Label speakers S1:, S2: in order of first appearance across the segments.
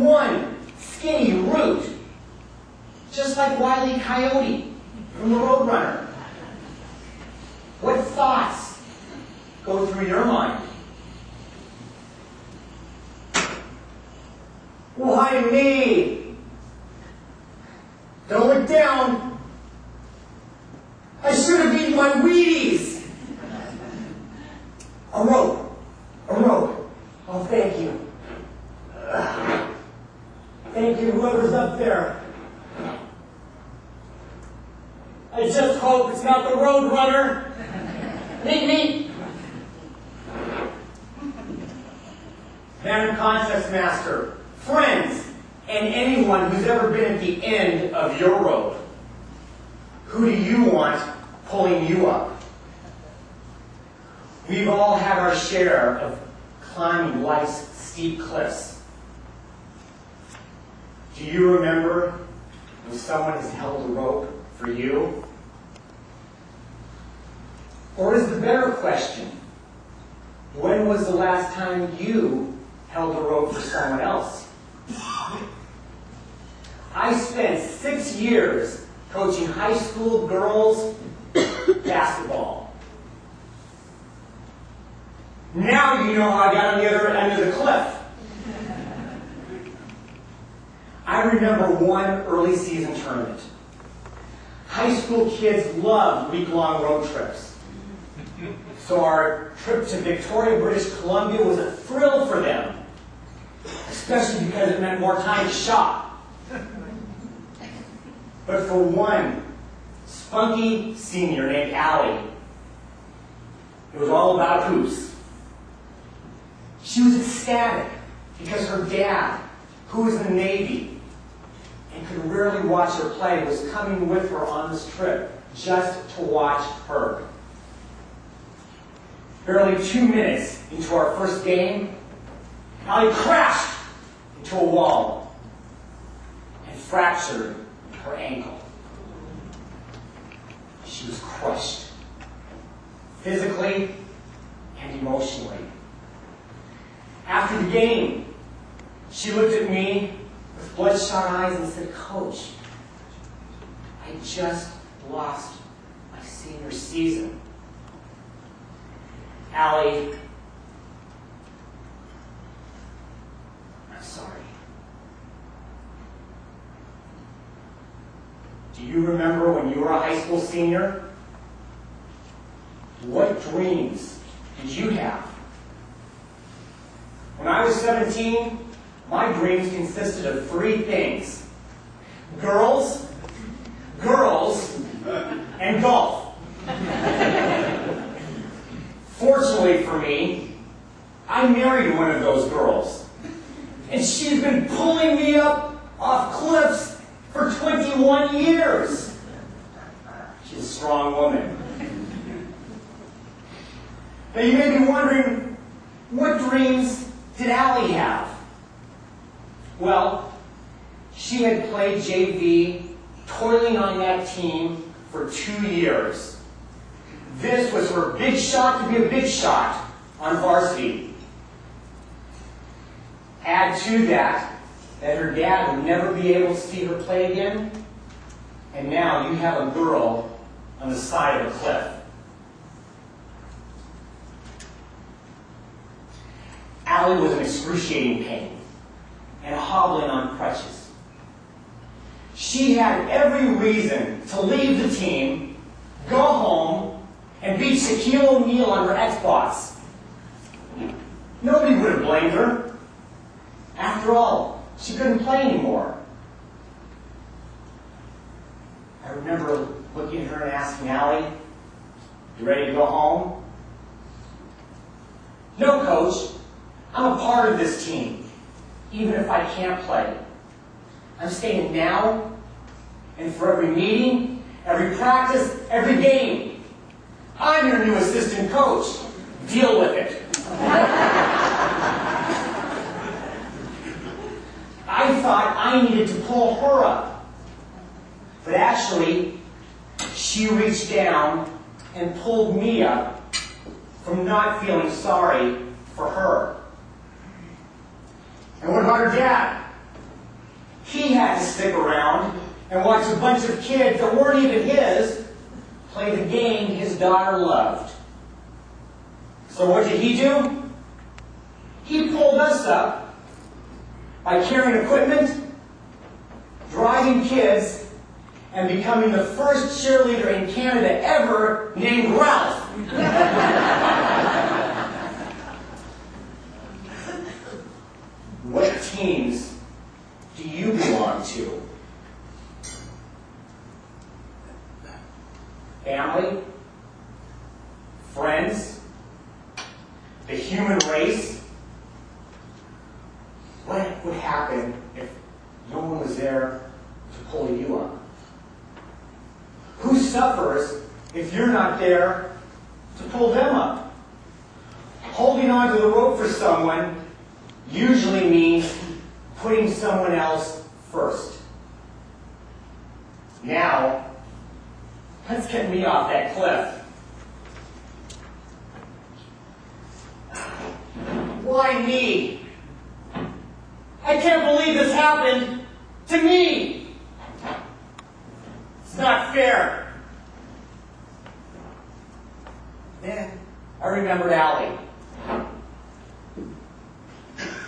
S1: one skinny root, just like Wile E. Coyote from the Roadrunner. What thoughts go through your mind? Why me? Don't look down. I should have eaten my Wheaties. A rope. A rope. Oh, thank you. Thank you, whoever's up there. I just hope it's not the Roadrunner. Meet me. Madam Contest Master, friends, and anyone who's ever been at the end of your rope, who do you want pulling you up? We've all had our share of climbing life's steep cliffs. Do you remember when someone has held a rope for you? Or is the better question, when was the last time you held a rope for someone else? I spent 6 years coaching high school girls basketball. Now you know how I got on the other end of the cliff. I remember one early season tournament. High school kids loved week-long road trips. So our trip to Victoria, British Columbia was a thrill for them, especially because it meant more time to shop. But for one spunky senior named Allie, it was all about hoops. She was ecstatic because her dad, who was in the Navy and could rarely watch her play, was coming with her on this trip just to watch her. Barely 2 minutes into our first game, Allie crashed into a wall and fractured her ankle. She was crushed, physically and emotionally. After the game, she looked at me with bloodshot eyes and said, "Coach, I just lost my senior season." Allie, I'm sorry. Do you remember when you were a high school senior? What dreams did you have? When I was 17, my dreams consisted of 3 things: girls, girls, and golf. Fortunately for me, I married one of those girls, and she's been pulling me up off cliffs for 21 years. She's a strong woman. Now you may be wondering, what dreams did Allie have? Well, she had played JV, toiling on that team for 2 years. This was her big shot to be a big shot on varsity. Add to that her dad would never be able to see her play again, and now you have a girl on the side of a cliff. Allie was in excruciating pain and hobbling on crutches. She had every reason to leave the team, go home, and beat Shaquille O'Neal on her Xbox. Nobody would have blamed her. After all, she couldn't play anymore. I remember looking at her and asking Allie, "You ready to go home?" "No, Coach. I'm a part of this team, even if I can't play. I'm staying now and for every meeting, every practice, every game. I'm your new assistant coach. Deal with it." I thought I needed to pull her up. But actually, she reached down and pulled me up from not feeling sorry for her. And what about her dad? he had to stick around and watch a bunch of kids that weren't even his play the game his daughter loved. So what did he do? He pulled us up by carrying equipment, driving kids, and becoming the first cheerleader in Canada ever named Ralph. What teams do you belong to? Family? Friends? The human race? What would happen if no one was there to pull you up? Who suffers if you're not there to pull them up? Holding on to the rope for someone usually means putting someone else first. Now, let's get me off that cliff. Why me? I can't believe this happened to me. It's not fair. Then I remembered Allie.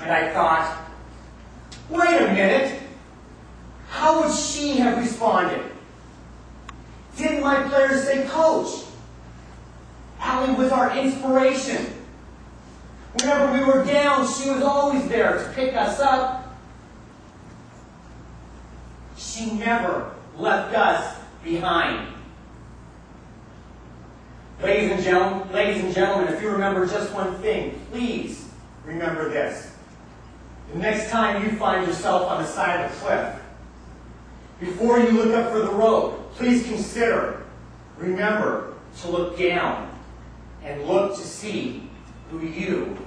S1: And I thought, wait a minute. How would she have responded? Didn't my players say coach? Allie was our inspiration. Whenever we were down, she was always there to pick us up. She never left us behind. Ladies and gentlemen, if you remember just one thing, please remember this. The next time you find yourself on the side of a cliff, before you look up for the rope, please remember to look down and look to see who you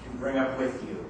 S1: can bring up with you.